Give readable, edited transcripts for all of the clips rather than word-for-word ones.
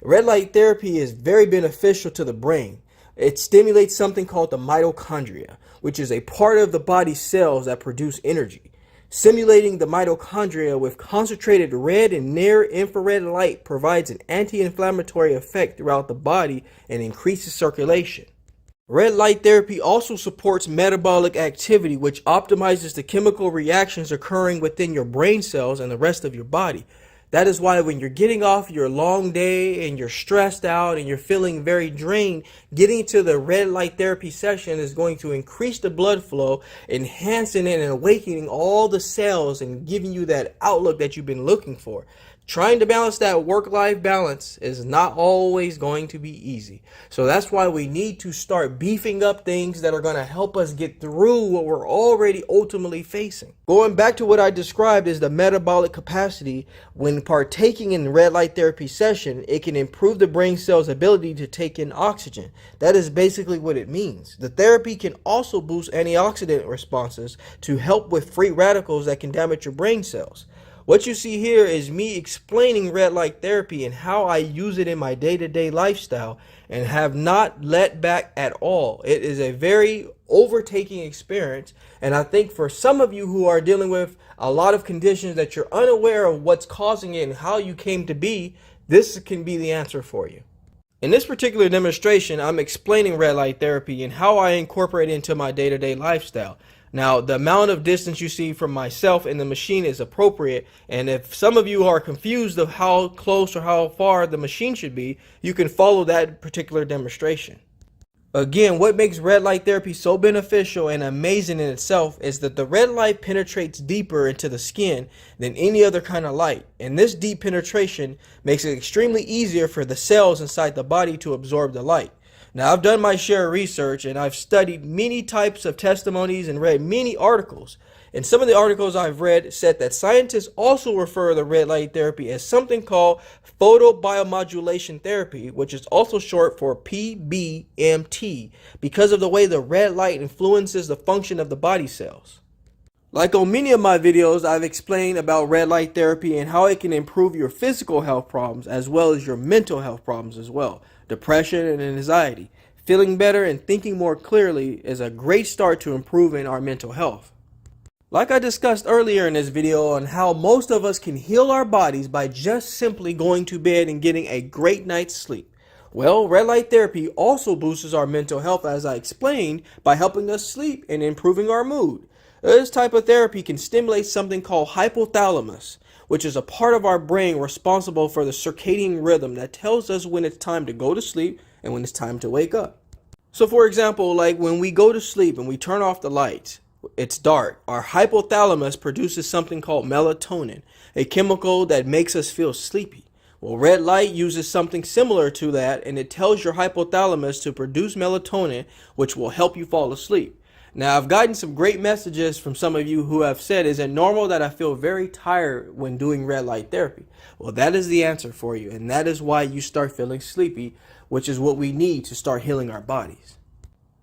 Red light therapy is very beneficial to the brain. It stimulates something called the mitochondria, which is a part of the body's cells that produce energy. Simulating the mitochondria with concentrated red and near infrared light provides an anti-inflammatory effect throughout the body and increases circulation. Red light therapy also supports metabolic activity, which optimizes the chemical reactions occurring within your brain cells and the rest of your body. That is why when you're getting off your long day and you're stressed out and you're feeling very drained, getting to the red light therapy session is going to increase the blood flow, enhancing it and awakening all the cells and giving you that outlook that you've been looking for. Trying to balance that work-life balance is not always going to be easy. So that's why we need to start beefing up things that are going to help us get through what we're already ultimately facing. Going back to what I described as the metabolic capacity, when partaking in red light therapy session, it can improve the brain cell's ability to take in oxygen. That is basically what it means. The therapy can also boost antioxidant responses to help with free radicals that can damage your brain cells. What you see here is me explaining red light therapy and how I use it in my day-to-day lifestyle and have not let back at all. It is a very overtaking experience, and I think for some of you who are dealing with a lot of conditions that you're unaware of what's causing it and how you came to be, this can be the answer for you. In this particular demonstration, I'm explaining red light therapy and how I incorporate it into my day-to-day lifestyle. Now, the amount of distance you see from myself and the machine is appropriate, and if some of you are confused of how close or how far the machine should be, you can follow that particular demonstration. Again, what makes red light therapy so beneficial and amazing in itself is that the red light penetrates deeper into the skin than any other kind of light, and this deep penetration makes it extremely easier for the cells inside the body to absorb the light. Now, I've done my share of research and I've studied many types of testimonies and read many articles. And some of the articles I've read said that scientists also refer to red light therapy as something called photobiomodulation therapy, which is also short for PBMT, because of the way the red light influences the function of the body cells. Like on many of my videos, I've explained about red light therapy and how it can improve your physical health problems as well as your mental health problems as well. Depression and anxiety. Feeling better and thinking more clearly is a great start to improving our mental health. Like I discussed earlier in this video on how most of us can heal our bodies by just simply going to bed and getting a great night's sleep. Well, red light therapy also boosts our mental health, as I explained, by helping us sleep and improving our mood. This type of therapy can stimulate something called hypothalamus, which is a part of our brain responsible for the circadian rhythm that tells us when it's time to go to sleep and when it's time to wake up. So for example, like when we go to sleep and we turn off the lights, it's dark, our hypothalamus produces something called melatonin, a chemical that makes us feel sleepy. Well, red light uses something similar to that, and it tells your hypothalamus to produce melatonin, which will help you fall asleep. Now, I've gotten some great messages from some of you who have said, is it normal that I feel very tired when doing red light therapy? Well, that is the answer for you, and that is why you start feeling sleepy, which is what we need to start healing our bodies.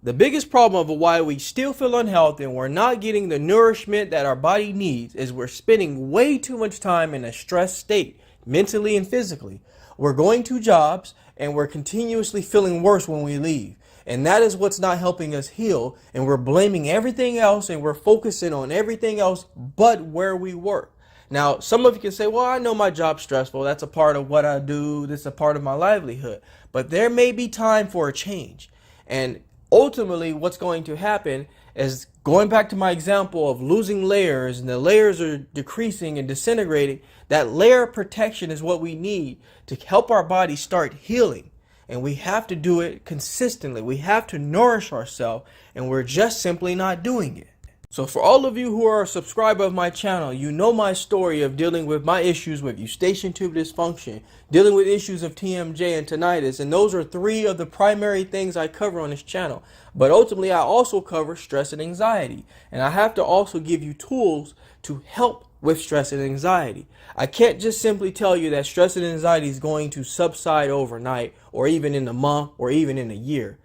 The biggest problem of why we still feel unhealthy and we're not getting the nourishment that our body needs is we're spending way too much time in a stressed state, mentally and physically. We're going to jobs and we're continuously feeling worse when we leave. And that is what's not helping us heal, and we're blaming everything else and we're focusing on everything else but where we work. Now, some of you can say, well, I know my job's stressful. That's a part of what I do. This is a part of my livelihood. But there may be time for a change. And ultimately, what's going to happen is, going back to my example of losing layers, and the layers are decreasing and disintegrating, that layer of protection is what we need to help our body start healing. And we have to do it consistently. We have to nourish ourselves, and we're just simply not doing it. So for all of you who are a subscriber of my channel, you know my story of dealing with my issues with Eustachian Tube Dysfunction, dealing with issues of TMJ and tinnitus, and those are three of the primary things I cover on this channel. But ultimately, I also cover stress and anxiety, and I have to also give you tools to help with stress and anxiety. I can't just simply tell you that stress and anxiety is going to subside overnight, or even in a month, or even in a year.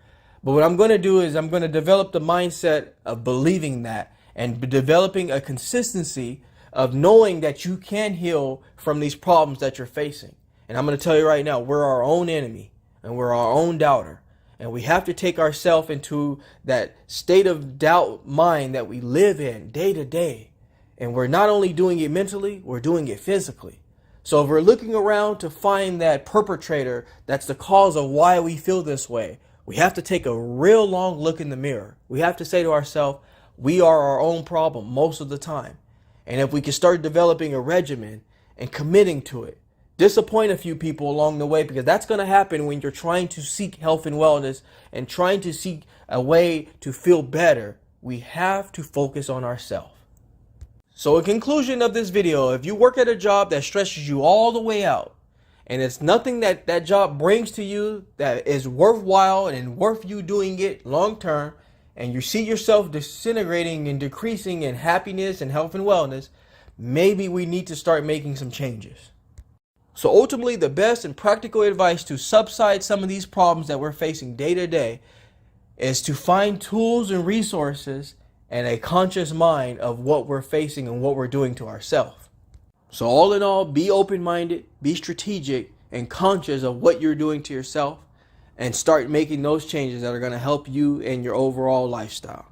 But what I'm going to do is I'm going to develop the mindset of believing that, and developing a consistency of knowing that you can heal from these problems that you're facing. And I'm going to tell you right now, we're our own enemy and we're our own doubter. And we have to take ourselves into that state of doubt mind that we live in day to day. And we're not only doing it mentally, we're doing it physically. So if we're looking around to find that perpetrator that's the cause of why we feel this way, we have to take a real long look in the mirror. We have to say to ourselves, we are our own problem most of the time. And if we can start developing a regimen and committing to it, disappoint a few people along the way, because that's going to happen when you're trying to seek health and wellness and trying to seek a way to feel better, we have to focus on ourselves. So in conclusion of this video, if you work at a job that stresses you all the way out, and it's nothing that that job brings to you that is worthwhile and worth you doing it long term, and you see yourself disintegrating and decreasing in happiness and health and wellness, maybe we need to start making some changes. So ultimately, the best and practical advice to subside some of these problems that we're facing day to day is to find tools and resources and a conscious mind of what we're facing and what we're doing to ourselves. So all in all, be open-minded, be strategic, and conscious of what you're doing to yourself, and start making those changes that are going to help you in your overall lifestyle.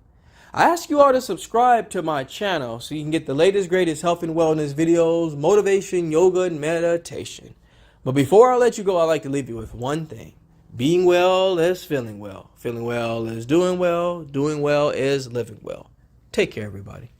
I ask you all to subscribe to my channel so you can get the latest, greatest health and wellness videos, motivation, yoga, and meditation. But before I let you go, I'd like to leave you with one thing. Being well is feeling well. Feeling well is doing well. Doing well is living well. Take care, everybody.